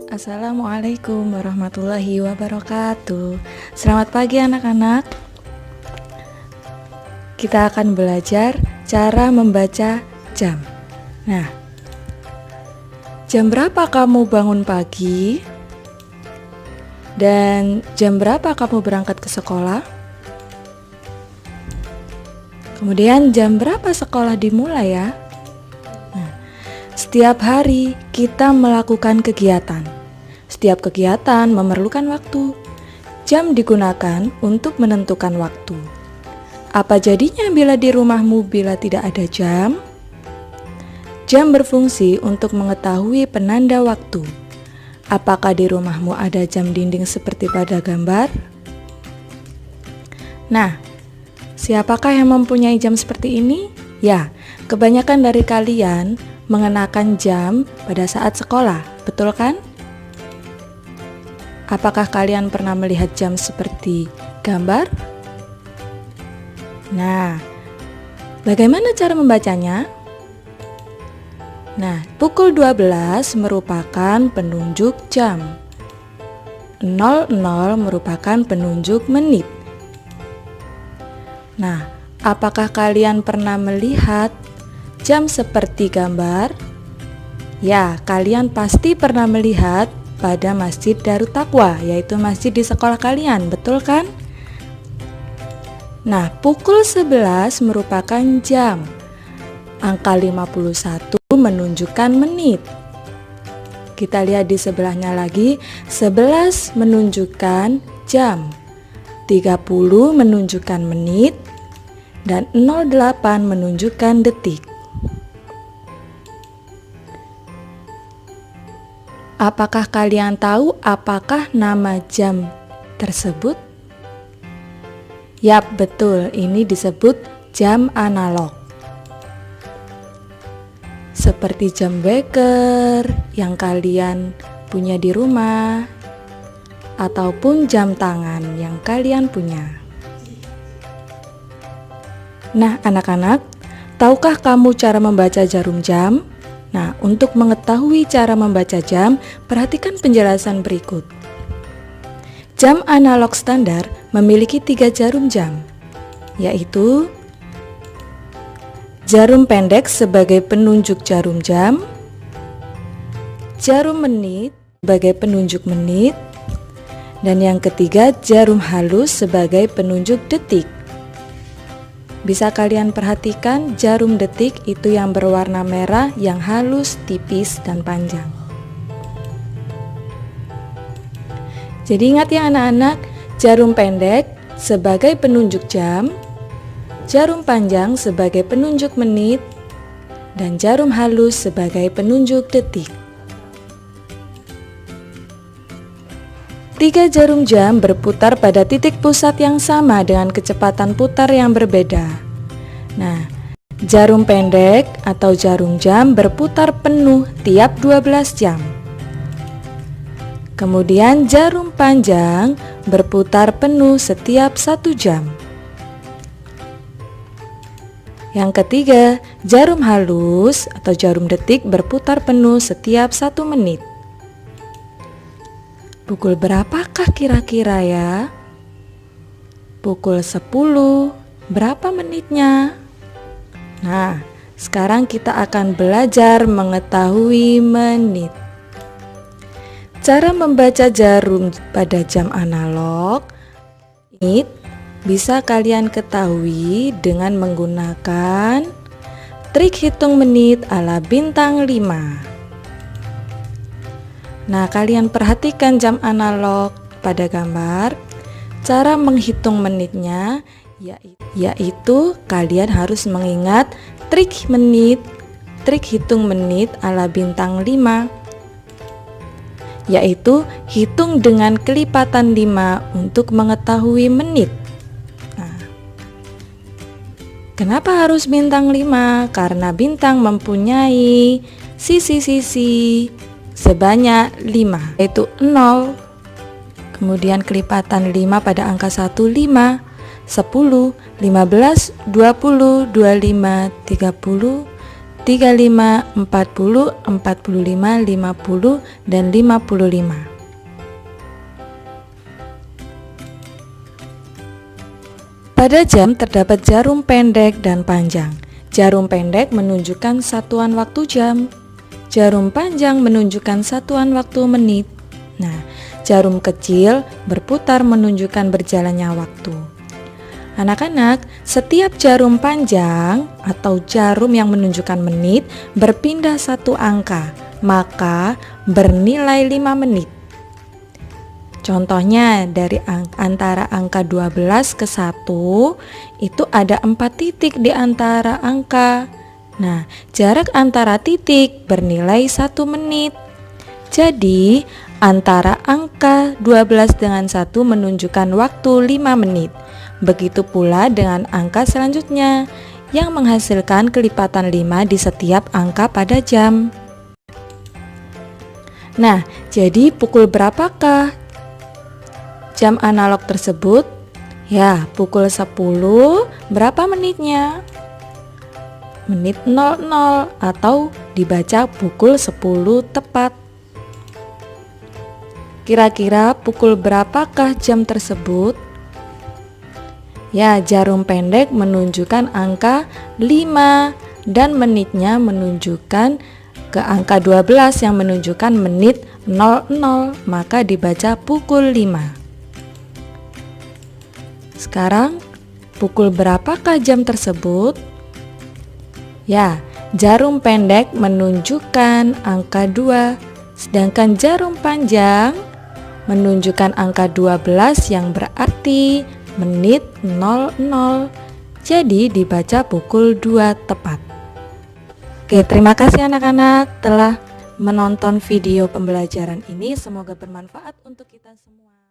Assalamualaikum warahmatullahi wabarakatuh. Selamat pagi anak-anak. Kita akan belajar cara membaca jam. Nah, jam berapa kamu bangun pagi? Dan jam berapa kamu berangkat ke sekolah? Kemudian jam berapa sekolah dimulai ya? Nah, setiap hari kita melakukan kegiatan. Setiap kegiatan memerlukan waktu. Jam digunakan untuk menentukan waktu. Apa jadinya bila di rumahmu bila tidak ada jam? Jam berfungsi untuk mengetahui penanda waktu. Apakah di rumahmu ada jam dinding seperti pada gambar? Nah, siapakah yang mempunyai jam seperti ini? Ya, kebanyakan dari kalian mengenakan jam pada saat sekolah, betul kan? Apakah kalian pernah melihat jam seperti gambar? Nah, bagaimana cara membacanya? Nah, pukul 12 merupakan penunjuk jam. 00 merupakan penunjuk menit. Nah, apakah kalian pernah melihat jam seperti gambar? Ya, kalian pasti pernah melihat pada Masjid Darut Taqwa, yaitu masjid di sekolah kalian, betul kan? Nah, pukul 11 merupakan jam. Angka 51 menunjukkan menit. Kita lihat di sebelahnya lagi, 11 menunjukkan jam, 30 menunjukkan menit, dan 08 menunjukkan detik. Apakah kalian tahu apakah nama jam tersebut? Yap, betul, ini disebut jam analog. Seperti jam beker yang kalian punya di rumah, ataupun jam tangan yang kalian punya. Nah, anak-anak, tahukah kamu cara membaca jarum jam? Nah, untuk mengetahui cara membaca jam, perhatikan penjelasan berikut. Jam analog standar memiliki 3 jarum jam, yaitu jarum pendek sebagai penunjuk jarum jam, jarum menit sebagai penunjuk menit, dan yang ketiga jarum halus sebagai penunjuk detik. Bisa kalian perhatikan jarum detik itu yang berwarna merah, yang halus, tipis, dan panjang. Jadi ingat ya anak-anak, jarum pendek sebagai penunjuk jam, jarum panjang sebagai penunjuk menit, dan jarum halus sebagai penunjuk detik. 3 jarum jam berputar pada titik pusat yang sama dengan kecepatan putar yang berbeda. Nah, jarum pendek atau jarum jam berputar penuh tiap 12 jam. Kemudian jarum panjang berputar penuh setiap 1 jam. Yang ketiga, jarum halus atau jarum detik berputar penuh setiap 1 menit. Pukul berapakah kira-kira ya? Pukul 10. Berapa menitnya? Nah, sekarang kita akan belajar mengetahui menit. Cara membaca jarum pada jam analog menit bisa kalian ketahui dengan menggunakan trik hitung menit ala bintang 5. Nah, kalian perhatikan jam analog pada gambar. Cara menghitung menitnya yaitu kalian harus mengingat trik hitung menit ala bintang 5, yaitu hitung dengan kelipatan 5 untuk mengetahui menit. Nah, kenapa harus bintang 5? Karena bintang mempunyai sisi-sisi sebanyak 5, yaitu 0. Kemudian kelipatan 5 pada angka 1, 5, 10, 15, 20, 25, 30, 35, 40, 45, 50, dan 55. Pada jam terdapat jarum pendek dan panjang. Jarum pendek menunjukkan satuan waktu jam. Jarum panjang menunjukkan satuan waktu menit. Nah, jarum kecil berputar menunjukkan berjalannya waktu. Anak-anak, setiap jarum panjang atau jarum yang menunjukkan menit berpindah satu angka, maka bernilai 5 menit. Contohnya dari antara angka 12 ke 1 itu ada 4 titik di antara angka. Nah, jarak antara titik bernilai 1 menit. Jadi, antara angka 12 dengan 1 menunjukkan waktu 5 menit. Begitu pula dengan angka selanjutnya yang menghasilkan kelipatan 5 di setiap angka pada jam. Nah, jadi pukul berapakah jam analog tersebut? Ya, pukul 10. Berapa menitnya? Menit 00 atau dibaca pukul 10 tepat. Kira-kira pukul berapakah jam tersebut? Ya, jarum pendek menunjukkan angka 5 dan menitnya menunjukkan ke angka 12 yang menunjukkan menit 00, maka dibaca pukul 5. Sekarang, pukul berapakah jam tersebut? Ya, jarum pendek menunjukkan angka 2, sedangkan jarum panjang menunjukkan angka 12 yang berarti menit 00. Jadi dibaca pukul 2 tepat. Oke, terima kasih anak-anak telah menonton video pembelajaran ini. Semoga bermanfaat untuk kita semua.